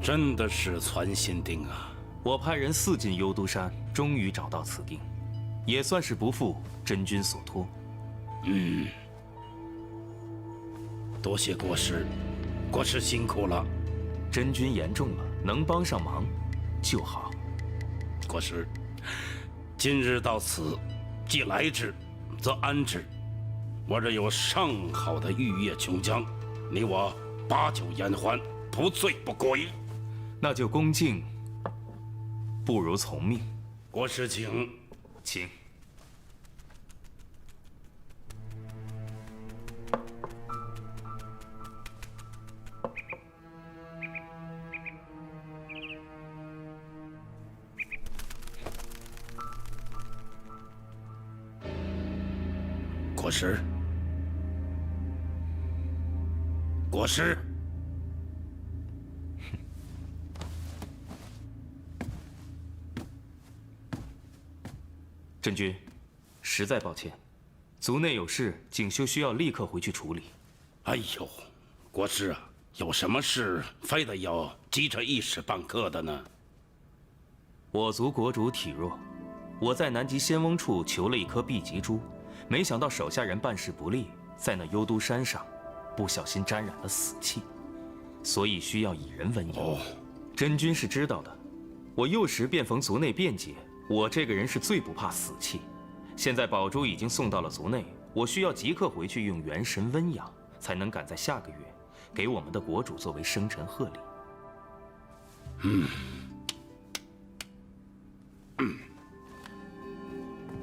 真的是传心钉啊！我派人4进幽都山，终于找到此钉，也算是不负真君所托。多谢国师，国师辛苦了。真君言重了，能帮上忙就好。国师，今日到此，既来之，则安之。我这有上好的玉液琼浆，你我把酒言欢，不醉不归。那就恭敬，不如从命。国师请。请。国师，国师，真君，实在抱歉，族内有事，景修需要立刻回去处理。哎呦，国师啊，有什么事非得要急着一时半刻的呢？我族国主体弱，我在南极仙翁处求了一颗碧极珠。没想到手下人办事不力，在那幽都山上，不小心沾染了死气，所以需要以人温养。哦，真君是知道的，我幼时便逢族内变节，我这个人是最不怕死气。现在宝珠已经送到了族内，我需要即刻回去用元神温养，才能赶在下个月给我们的国主作为生辰贺礼。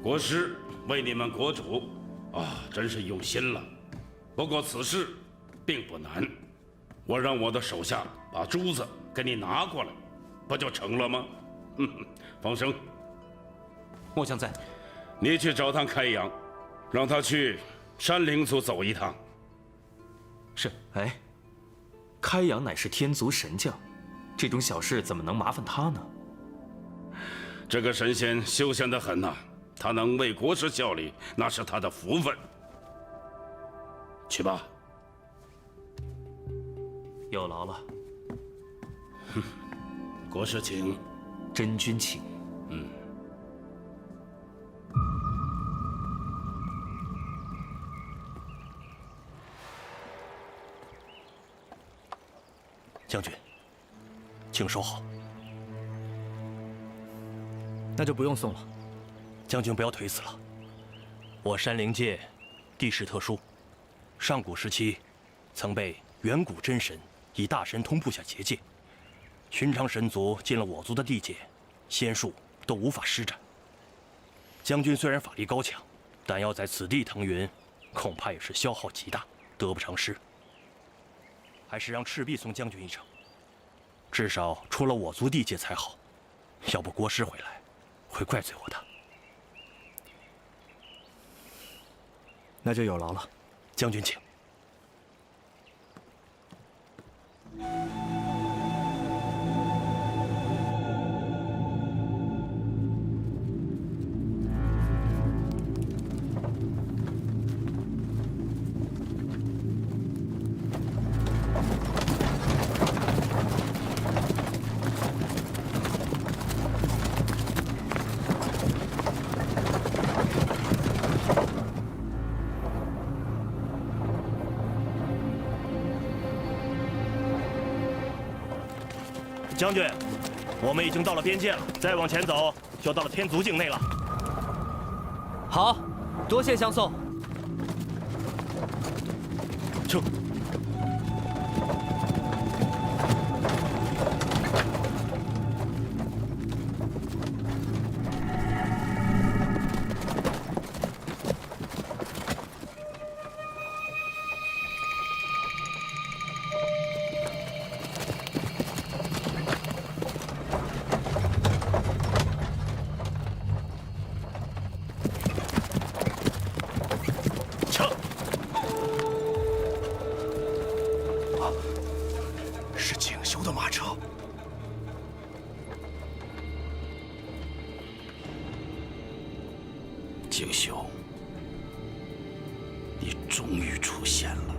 国师为你们国主啊，真是用心了。不过此事并不难，我让我的手下把珠子给你拿过来，不就成了吗？风声，末将在。你去找趟开阳，让他去山灵族走一趟。是。哎，开阳乃是天族神将，这种小事怎么能麻烦他呢？这个神仙修仙得很呐，他能为国师效力，那是他的福分。去吧。有劳了。国师请。真君请。将军，请收好。那就不用送了。将军不要推辞了。我山灵界地势特殊，上古时期曾被远古真神以大神通布下结界，寻常神族进了我族的地界，仙术都无法施展。将军虽然法力高强，但要在此地腾云，恐怕也是消耗极大，得不偿失。还是让赤壁送将军一程，至少出了我族地界才好。要不国师回来，会怪罪我的。那就有劳了。将军请。将军，我们已经到了边界了，再往前走就到了天族境内了。好，多谢相送。撤。是景修的马车。景修，你终于出现了。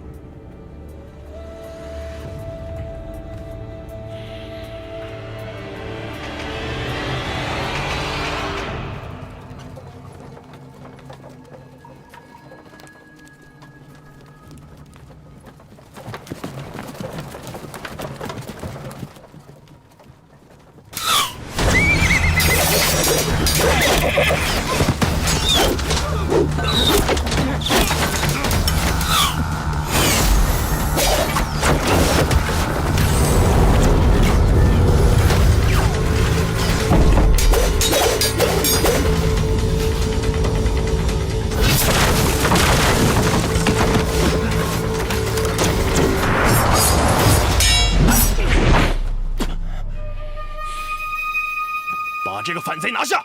反贼拿下！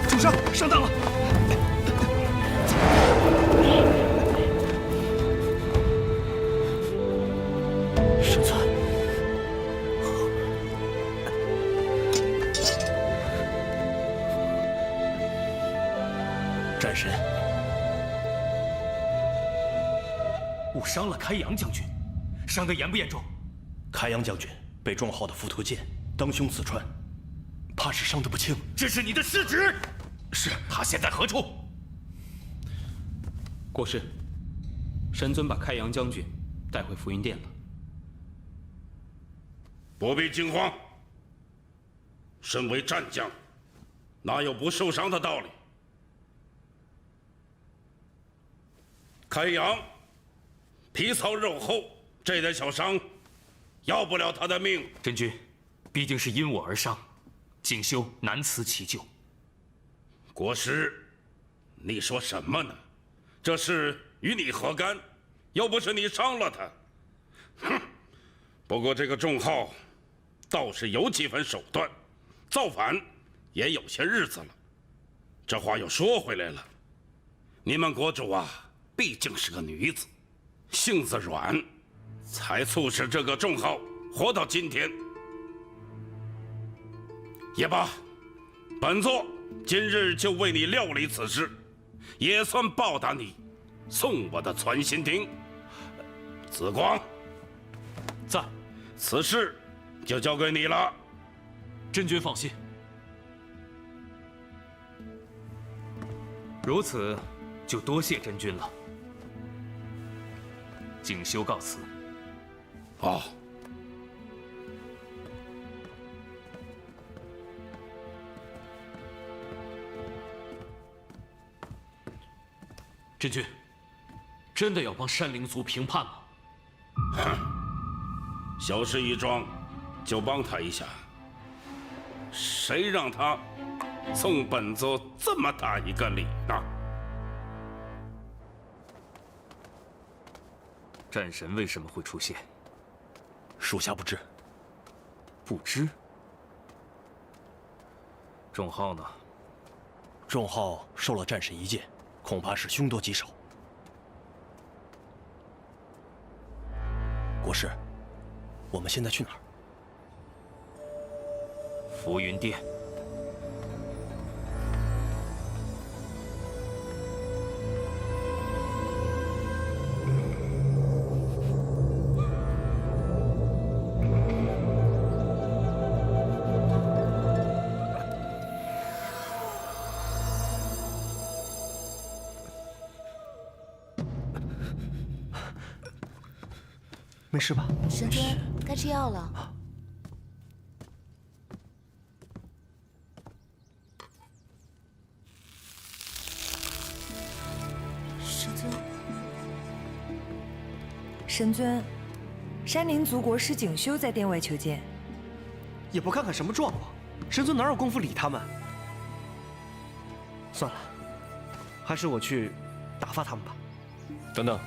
主上，上当了！圣纂，战神，误伤了开阳将军，伤得严不严重？开阳将军被众号的浮屠剑当胸刺穿，怕是伤得不轻。这是你的失职。是。他现在何处？国师，神尊把开阳将军带回福云殿了。不必惊慌。身为战将，哪有不受伤的道理？开阳皮糙肉厚，这点小伤，要不了他的命。真君，毕竟是因我而伤，景修难辞其咎。国师，你说什么呢？这事与你何干？又不是你伤了他。哼！不过这个仲浩倒是有几分手段，造反也有些日子了。这话又说回来了，你们国主啊，毕竟是个女子，性子软，才促使这个仲浩活到今天。也罢，本座今日就为你料理此事，也算报答你送我的传心亭。紫光，在。此事就交给你了。真君放心。如此，就多谢真君了。景修告辞。哦。真君，真的要帮山灵族平叛吗？小事一桩，就帮他一下。谁让他送本座这么大一个礼呢？战神为什么会出现？属下不知。不知。仲浩呢？仲浩受了战神一剑，恐怕是凶多吉少。国师，我们现在去哪儿？浮云殿。没事吧？神尊，该吃药了。神尊，神尊，山灵族国师景修在殿外求见。也不看看什么状况，神尊哪有功夫理他们？算了，还是我去打发他们吧。等等。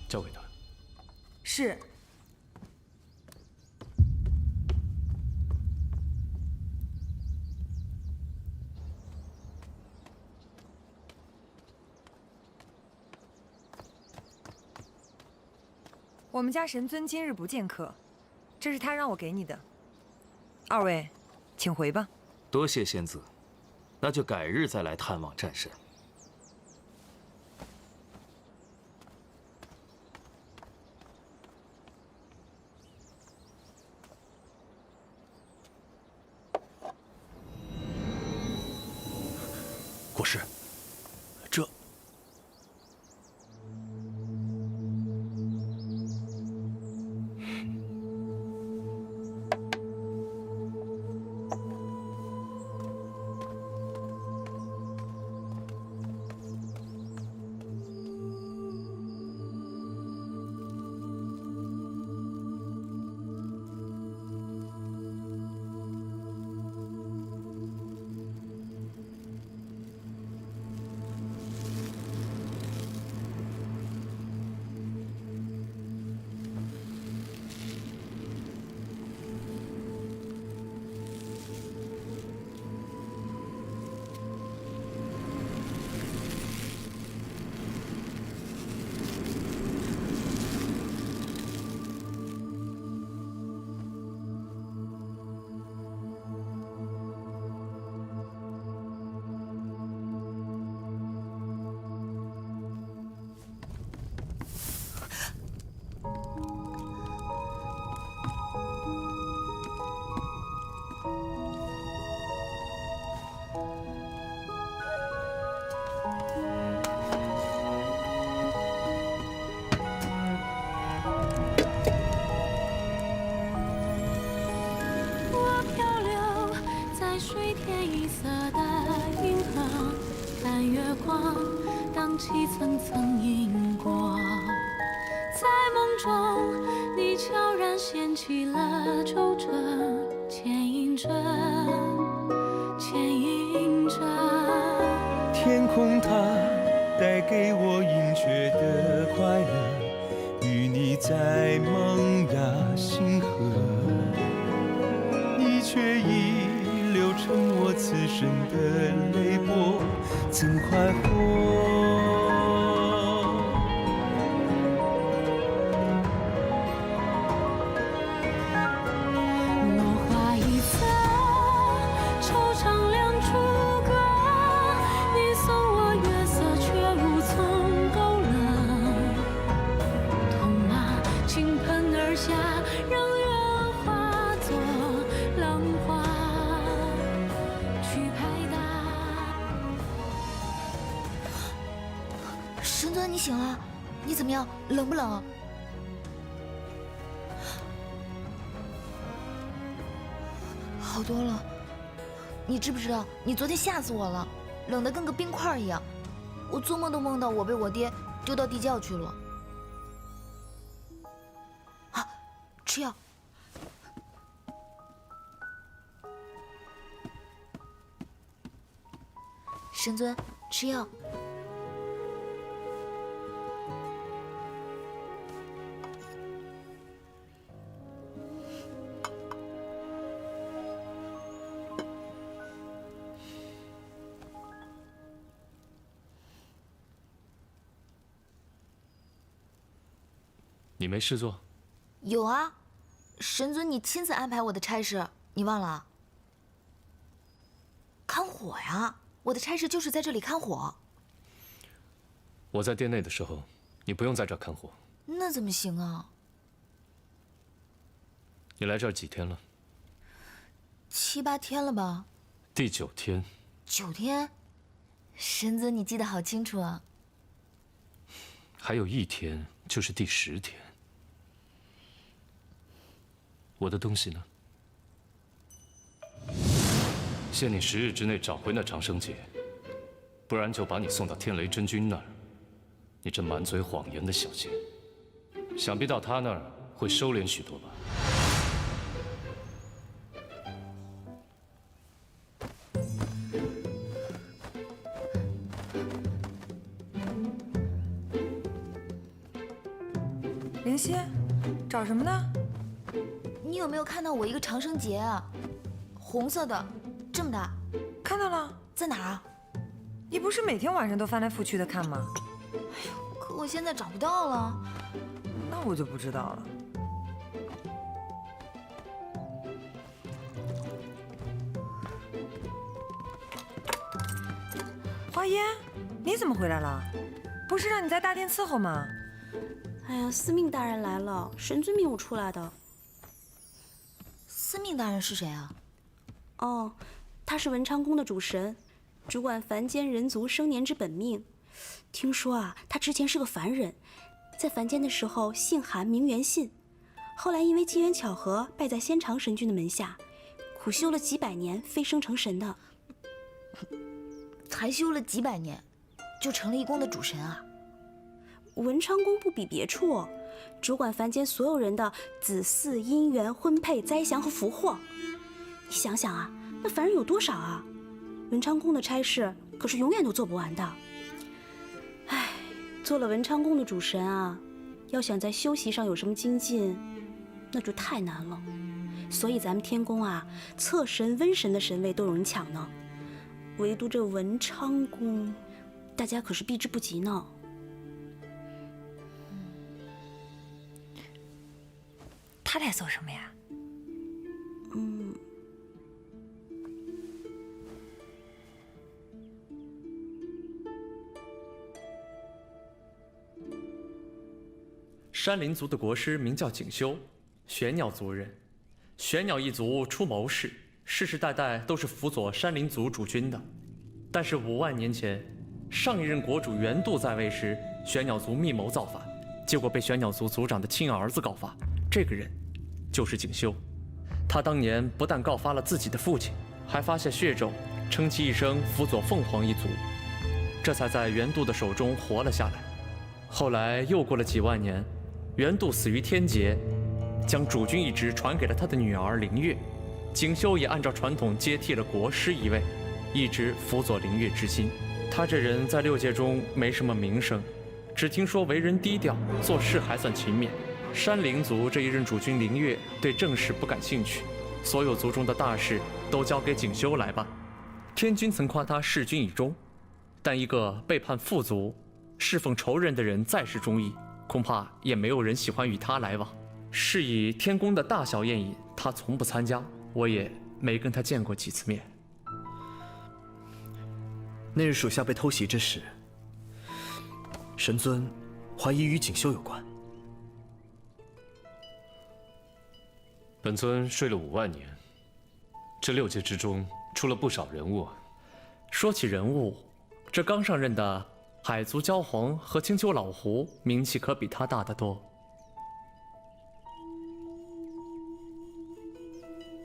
交给他。是。我们家神尊今日不见客，这是他让我给你的。二位，请回吧。多谢仙子，那就改日再来探望战神。空气层层因果，在梦中你悄然掀起了皱褶，牵引着，牵引着。天空它带给我隐却的快乐，与你在萌芽星河，你却已流成我此生的泪波，怎快活？落花一侧，惆怅两处隔，你送我月色，却无从勾勒。痛啊，倾盆而下，让月化作浪花去拍打。神尊，你醒了？你怎么样？冷不冷？好多了。你知不知道，你昨天吓死我了，冷得跟个冰块一样。我做梦都梦到我被我爹丢到地窖去了。啊，吃药。神尊，吃药。你没事做？有啊，神尊，你亲自安排我的差事，你忘了？看火呀，我的差事就是在这里看火。我在殿内的时候，你不用在这儿看火。那怎么行啊？你来这儿几天了7、8天了吧？第9天。9天？神尊，你记得好清楚啊。还有1天就是第10天。我的东西呢？限你10日之内找回那长生劫，不然就把你送到天雷真君那儿。你这满嘴谎言的小贱，想必到他那儿会收敛许多吧？灵犀，找什么呢？你有没有看到我一个长生结啊？红色的，这么大。看到了，在哪儿啊？你不是每天晚上都翻来覆去的看吗？哎呦，可我现在找不到了。那我就不知道了。花烟，你怎么回来了？不是让你在大殿伺候吗？哎呀，司命大人来了，神尊命我出来的。司命大人是谁啊？哦，他是文昌宫的主神，主管凡间人族生年之本命。听说啊，他之前是个凡人，在凡间的时候姓韩名元信，后来因为机缘巧合拜在仙长神君的门下，苦修了几百年，飞升成神的。才修了几百年，就成了一宫的主神啊？文昌宫不比别处，主管凡间所有人的子嗣、姻缘、婚配、灾祥和福祸。你想想啊，那凡人有多少啊？文昌宫的差事可是永远都做不完的。唉，做了文昌宫的主神啊，要想在修习上有什么精进，那就太难了。所以咱们天宫啊，测神、瘟神的神位都有人抢呢，唯独这文昌宫，大家可是避之不及呢。他在做什么呀？山林族的国师名叫景修，玄鸟族人。玄鸟一族出谋士，世世代代都是辅佐山林族主君的。但是5万年前，上一任国主元度在位时，玄鸟族密谋造反，结果被玄鸟族族长的亲儿子告发。这个人就是景修。他当年不但告发了自己的父亲，还发下血咒，称其一生辅佐凤凰一族。这才在元度的手中活了下来。后来又过了几万年，元度死于天劫，将主君一职传给了他的女儿灵月。景修也按照传统接替了国师一位，一直辅佐灵月之心。他这人在6界中没什么名声，只听说为人低调，做事还算勤勉。山灵族这一任主君灵月对政事不感兴趣，所有族中的大事都交给景修来办。天君曾夸他弑君以忠，但一个背叛父族、侍奉仇人的人再是忠义，恐怕也没有人喜欢与他来往。是以天宫的大小宴饮，他从不参加，我也没跟他见过几次面。那日属下被偷袭之时，神尊怀疑与锦绣有关。本尊睡了5万年，这6界之中出了不少人物啊。说起人物，这刚上任的海族蛟皇和青丘老狐名气可比他大得多。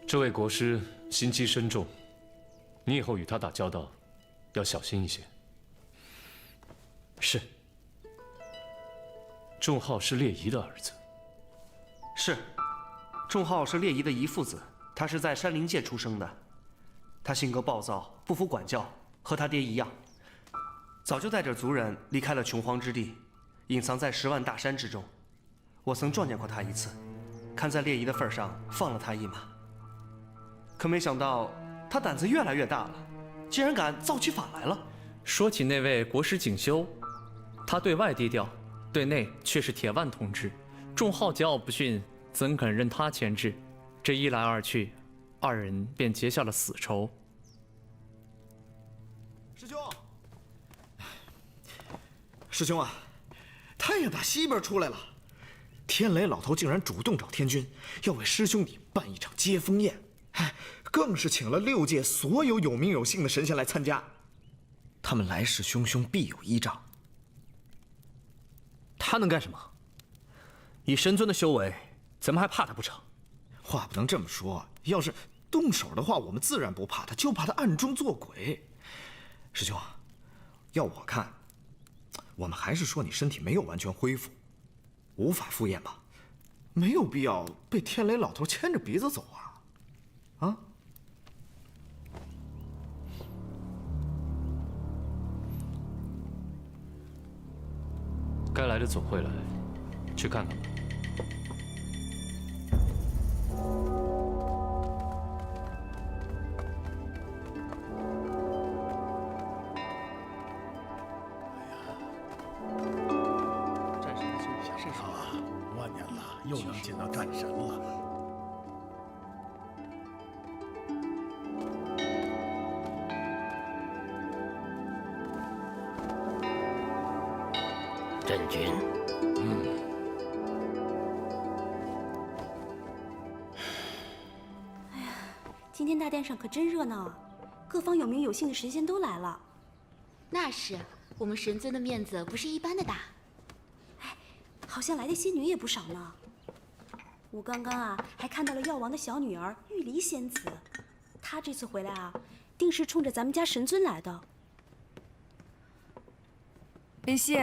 这位国师心机深重，你以后与他打交道要小心一些。是。仲浩是烈夷的儿子。是，仲浩是烈夷的遗父子，他是在山灵界出生的。他性格暴躁，不服管教，和他爹一样，早就带着族人离开了穷荒之地，隐藏在10万大山之中。我曾撞见过他一次，看在烈夷的份上放了他一马。可没想到他胆子越来越大了，竟然敢造起反来了。说起那位国师景修，他对外低调，对内却是铁腕统治。仲浩桀骜不驯，怎肯任他牵制？这一来二去，二人便结下了死仇。师兄啊，太阳打西边出来了，天雷老头竟然主动找天君，要为师兄弟办一场接风宴，更是请了6界所有有名有姓的神仙来参加。他们来势汹汹，必有依仗。他能干什么？以神尊的修为，怎么还怕他不成？话不能这么说，要是动手的话，我们自然不怕他，就怕他暗中作鬼。师兄啊，要我看，我们还是说你身体没有完全恢复，无法赴宴吧，没有必要被天雷老头牵着鼻子走啊！啊？该来的总会来，去看看吧。战神的休想啊！万年了，又能见到战神了。真君，哎呀，今天大殿上可真热闹啊！各方有名有姓的神仙都来了。那是，我们神尊的面子不是一般的大。哎，好像来的仙女也不少呢。我刚刚啊，还看到了药王的小女儿玉离仙子，她这次回来啊，定是冲着咱们家神尊来的。林夕，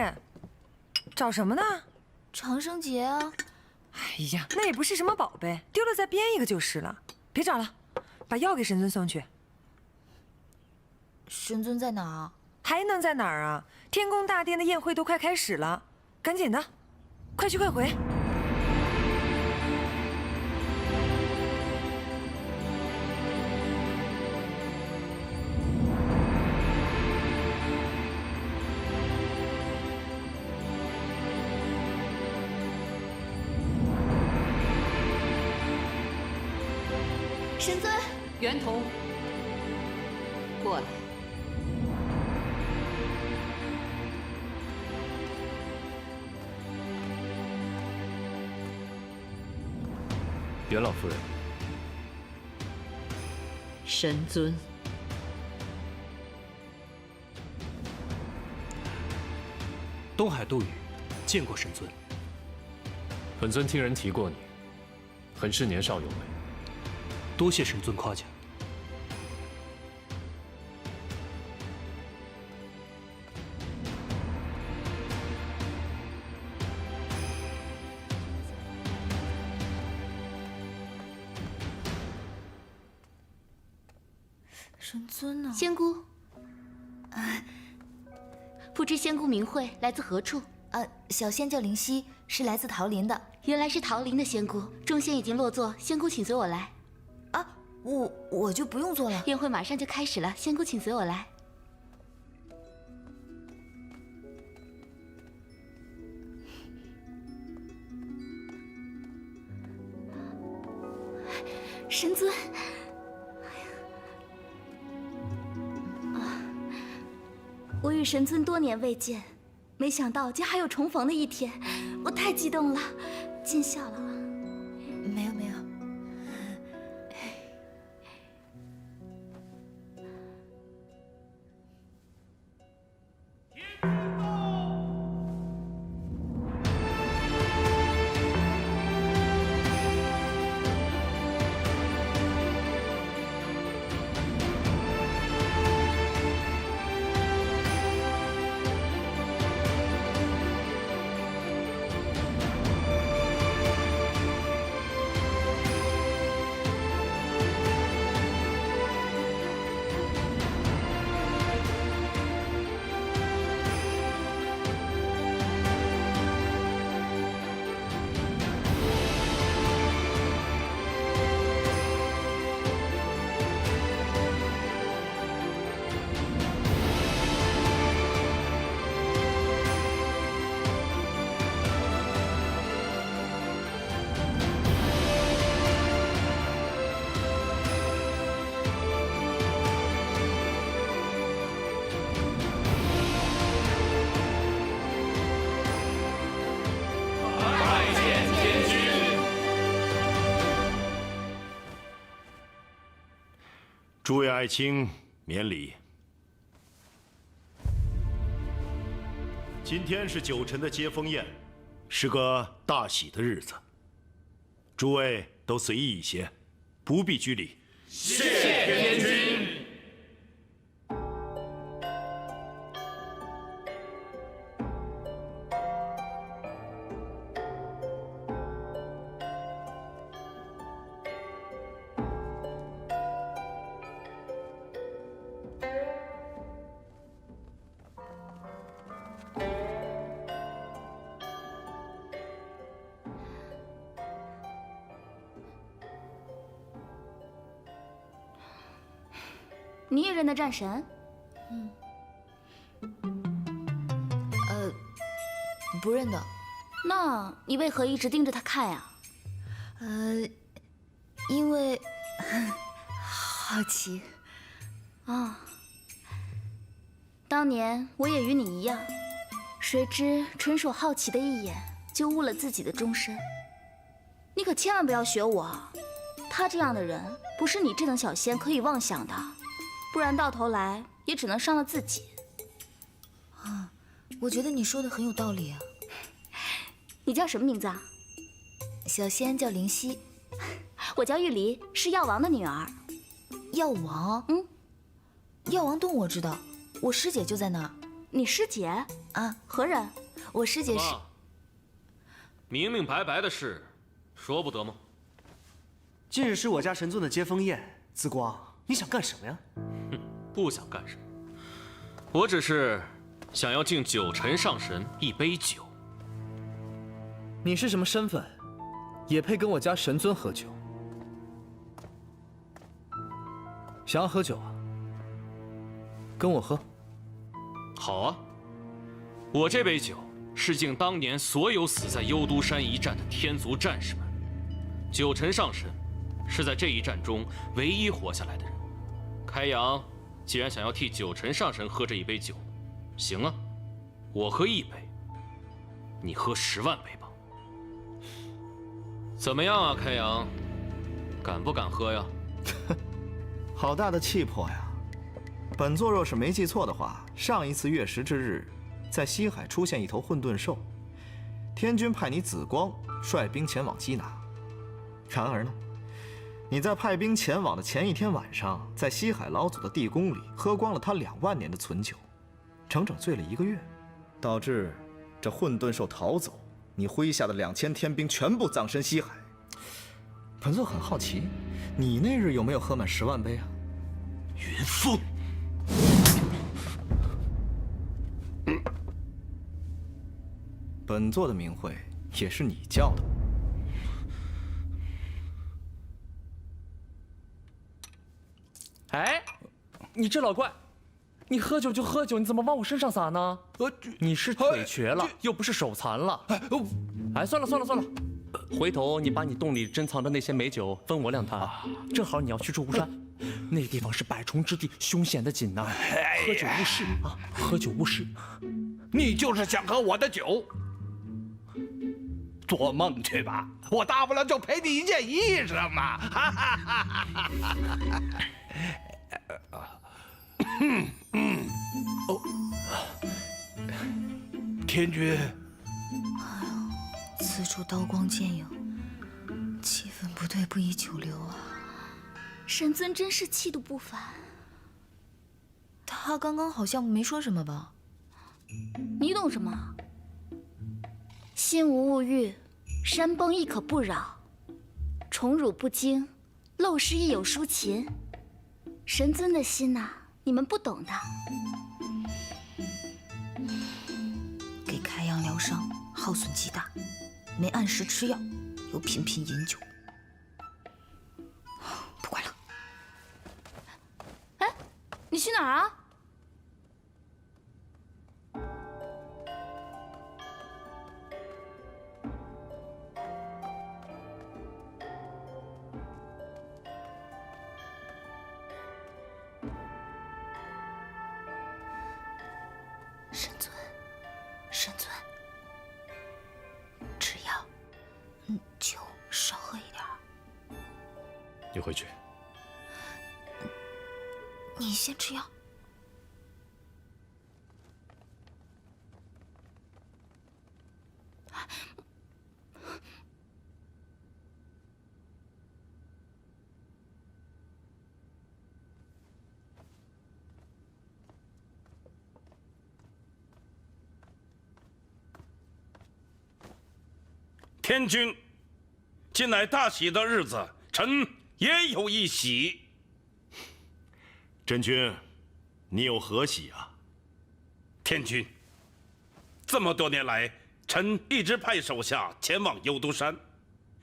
找什么呢？长生节啊！哎呀，那也不是什么宝贝，丢了再编一个就是了。别找了，把药给神尊送去。神尊在哪儿？还能在哪儿啊？天宫大殿的宴会都快开始了，赶紧的，快去快回。神尊，袁童，过来。袁老夫人，神尊，东海杜宇见过神尊。本尊听人提过你，很是年少有为。多谢神尊夸奖。神尊呢？仙姑，不知仙姑名讳，来自何处？小仙叫灵犀，是来自桃林的。原来是桃林的仙姑。众仙已经落座，仙姑请随我来。我就不用做了。宴会马上就开始了，仙姑请随我来。神尊，我与神尊多年未见，没想到竟还有重逢的一天，我太激动了，见笑了。没有。诸位爱卿，免礼。今天是9臣的接风宴，是个大喜的日子。诸位都随意一些，不必拘礼。谢天君。你也认得战神？不认得。那你为何一直盯着他看呀？因为好奇。当年我也与你一样，谁知纯属好奇的一眼，就误了自己的终身。你可千万不要学我，他这样的人，不是你这等小仙可以妄想的。不然到头来也只能伤了自己。我觉得你说的很有道理啊。你叫什么名字啊？小仙叫灵犀。我叫玉离，是药王的女儿。药王？药王洞我知道，我师姐就在那儿。你师姐？何人？我师姐是……明明白白的事，说不得吗？近日是我家神尊的接风宴，紫光，你想干什么呀？不想干什么，我只是想要敬9臣上神一杯酒。你是什么身份，也配跟我家神尊喝酒？想要喝酒啊？跟我喝。好啊，我这杯酒是敬当年所有死在幽都山一战的天族战士们。9臣上神是在这一战中唯一活下来的人。开阳既然想要替9臣上神喝这一杯酒，行啊，我喝1杯，你喝10万杯吧。怎么样啊，开阳，敢不敢喝呀？好大的气魄呀！本座若是没记错的话，上一次月食之日，在西海出现一头混沌兽，天君派你紫光率兵前往缉拿。然而呢，你在派兵前往的前一天晚上，在西海老祖的地宫里喝光了他2万年的存酒，整整醉了1个月，导致这混沌兽逃走，你麾下的2000天兵全部葬身西海。本座很好奇，你那日有没有喝满10万杯啊？云峰。本座的名讳也是你叫的。哎，你这老怪，你喝酒就喝酒，你怎么往我身上洒呢？你是腿瘸了，又不是手残了。哎，算了，回头你把你洞里珍藏的那些美酒分我2坛，正好你要去住巫山，那地方是百虫之地，凶险的紧呐。喝酒误事啊，喝酒误事。你就是想喝我的酒？做梦去吧！我大不了就赔你一件衣裳嘛！天君，此处刀光剑影，气氛不对，不宜久留啊。神尊真是气度不凡。他刚刚好像没说什么吧？你懂什么？心无物欲，山崩亦可不扰；宠辱不惊，陋室亦有抒情。神尊的心呐，你们不懂的。给开阳疗伤，耗损极大，没按时吃药，又频频饮酒。不管了。哎，你去哪儿啊？神尊，吃药，酒少喝一点。你回去。你先吃药。天君，近来大喜的日子，臣也有一喜。真君，你有何喜啊？天君，这么多年来，臣一直派手下前往幽都山，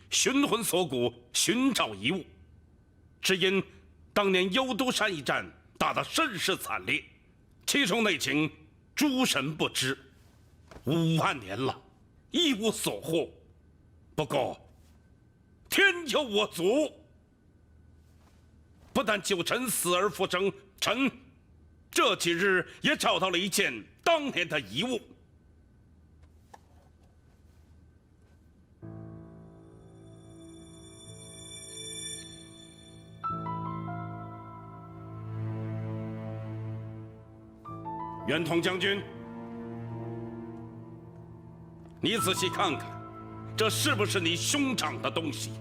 寻魂索骨，寻找遗物。只因当年幽都山一战打得甚是惨烈，其中内情诸神不知，5万年了，一无所获。不过，天有我足，不但救臣死而复生，臣这几日也找到了一件当年的遗物。袁统将军，你仔细看看，这是不是你兄长的东西？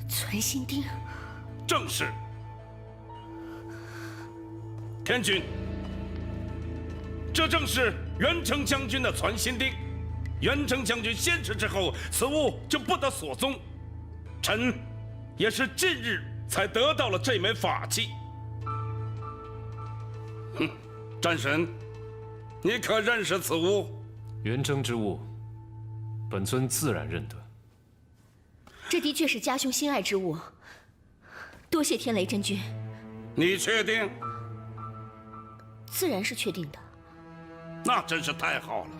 存心钉，正是。天君，这正是袁成将军的传心钉。袁成将军仙逝之后，此物就不得所踪。臣也是近日才得到了这枚法器。哼，战神，你可认识此物？元征之物，本尊自然认得。这的确是家兄心爱之物，多谢天雷真君。你确定？自然是确定的。那真是太好了。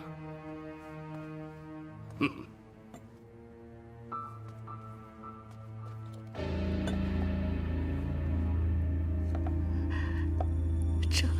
这儿，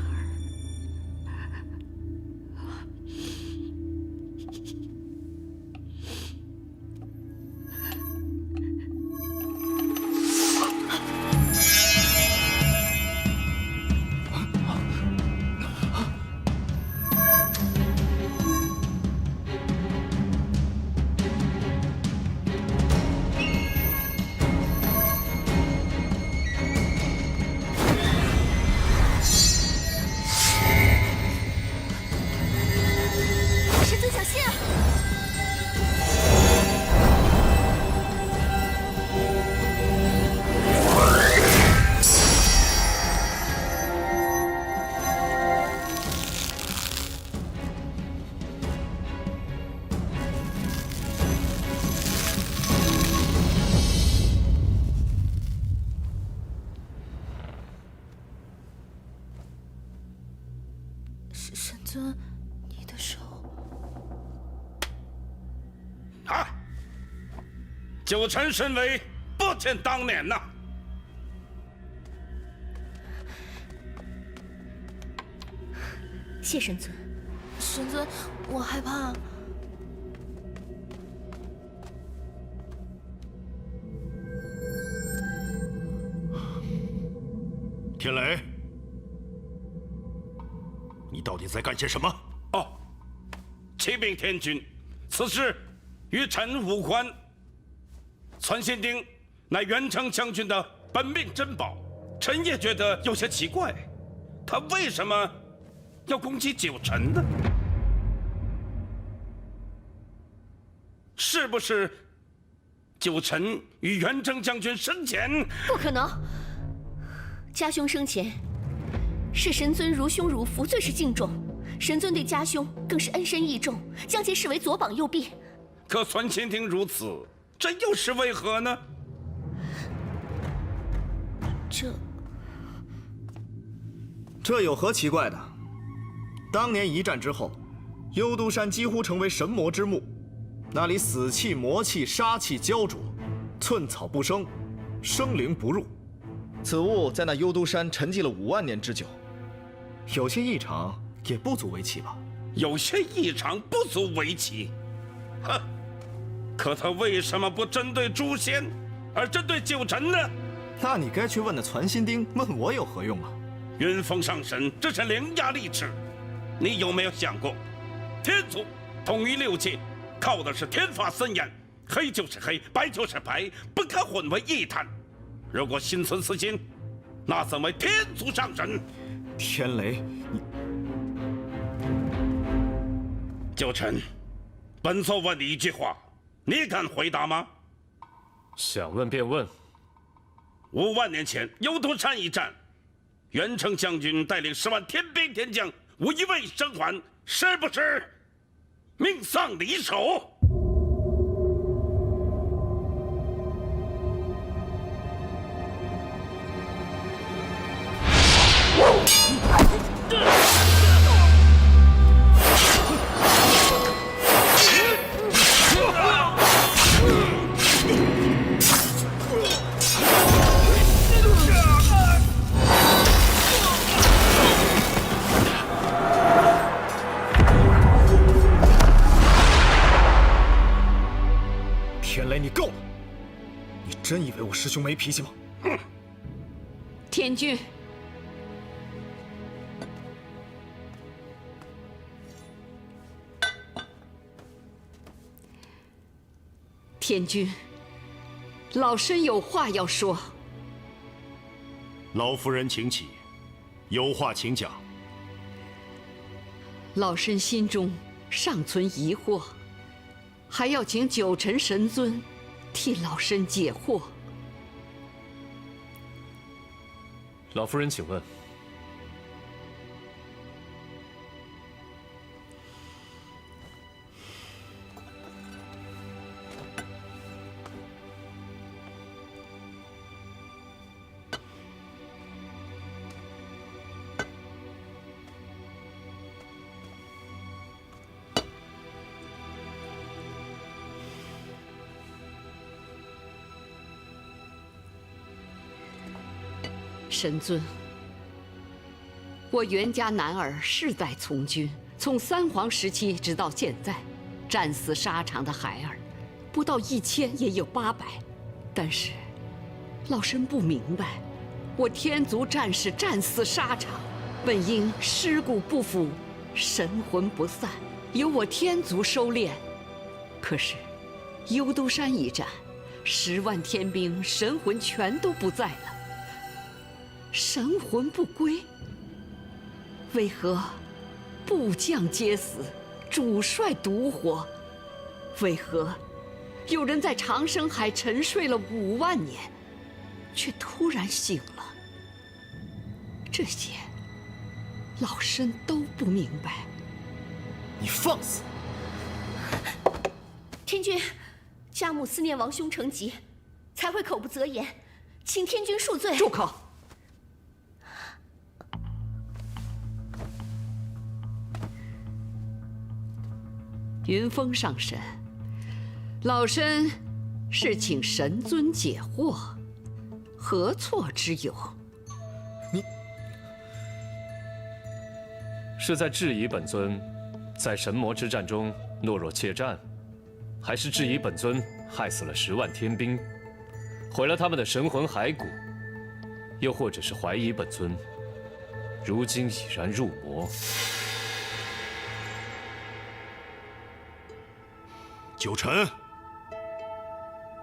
神尊，你的手。啊！九臣身为不见当年呐！谢神尊。神尊，我害怕。天雷，你到底在干些什么？哦，启禀天君，此事与臣无关。传信钉乃元成将军的本命珍宝，臣也觉得有些奇怪，他为什么要攻击九臣呢？是不是九臣与元成将军生前？不可能！家兄生前视神尊如兄如父，最是敬重。神尊对家兄更是恩深义重，将其视为左膀右臂。可传信钉如此，这又是为何呢？这有何奇怪的？当年一战之后，幽都山几乎成为神魔之墓，那里死气、魔气、杀气焦灼，寸草不生，生灵不入。此物在那幽都山沉寂了5万年之久，有些异常也不足为奇吧？有些异常不足为奇，哼！可他为什么不针对诛仙，而针对九臣呢？那你该去问那传心钉，问我有何用啊？云峰上神，这是伶牙俐齿。你有没有想过，天族统一6界，靠的是天法森严，黑就是黑，白就是白，不可混为一谈。如果心存私心，那怎为天族上神？天雷，你九臣，本座问你一句话，你敢回答吗？想问便问。5万年前幽都山一战，元成将军带领10万天兵天将，无一位生还，是不是命丧敌手？天雷，你够了！你真以为我师兄没脾气吗？哼！天君，天君，老身有话要说。老夫人请起，有话请讲。老身心中尚存疑惑，还要请九臣神尊替老身解惑。老夫人，请问。神尊，我袁家男儿世代从军，从3皇时期直到现在，战死沙场的孩儿不到1000也有800，但是老身不明白，我天族战士战死沙场，本应尸骨不腐，神魂不散，由我天族收敛。可是幽都山一战，10万天兵神魂全都不在了。神魂不归，为何部将皆死，主帅独活？为何有人在长生海沉睡了5万年，却突然醒了？这些老身都不明白。你放肆！天君，家母思念王兄成疾，才会口不择言，请天君恕罪。住口！云峰上神，老身是请神尊解惑，何错之有？是在质疑本尊在神魔之战中懦弱怯战，还是质疑本尊害死了10万天兵，毁了他们的神魂骸骨？又或者是怀疑本尊如今已然入魔？九臣，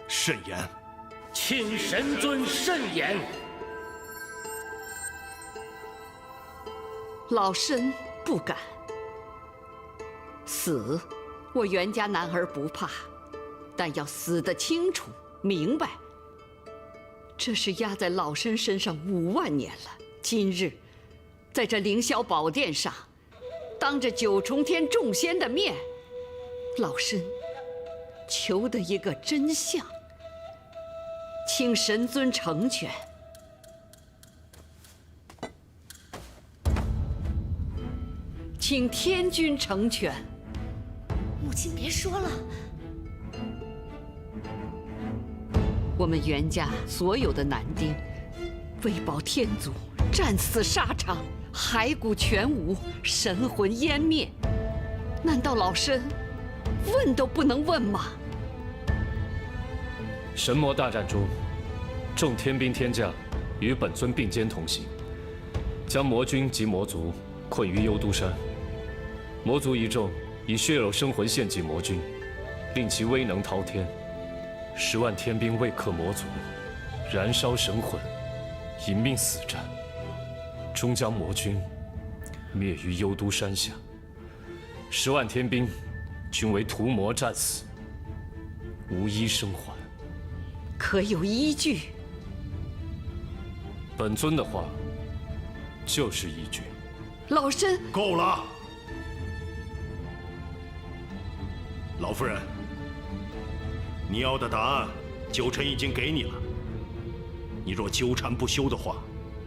慎言！请神尊慎言。老身不敢。死，我袁家男儿不怕，但要死得清楚明白。这是压在老身身上5万年了，今日，在这凌霄宝殿上，当着9重天众仙的面，老身求得一个真相，请神尊成全。请天君成全。母亲别说了，我们袁家所有的男丁，为保天祖，战死沙场，骸骨全无，神魂湮灭。难道老身问都不能问吗？神魔大战中，众天兵天将与本尊并肩同行，将魔军及魔族困于幽都山。魔族一众以血肉生魂献祭魔军，令其威能滔天。10万天兵未克魔族，燃烧神魂，引命死战，终将魔军灭于幽都山下。10万天兵均为屠魔战死，无一生还。可有依据？本尊的话就是依据。老身够了，老夫人，你要的答案，九臣已经给你了。你若纠缠不休的话，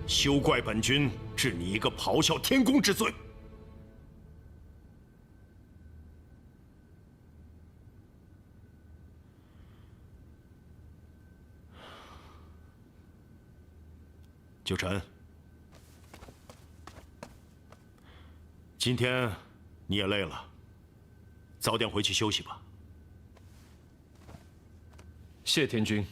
休怪本君治你一个咆哮天宫之罪。九臣，今天你也累了，早点回去休息吧。谢天君。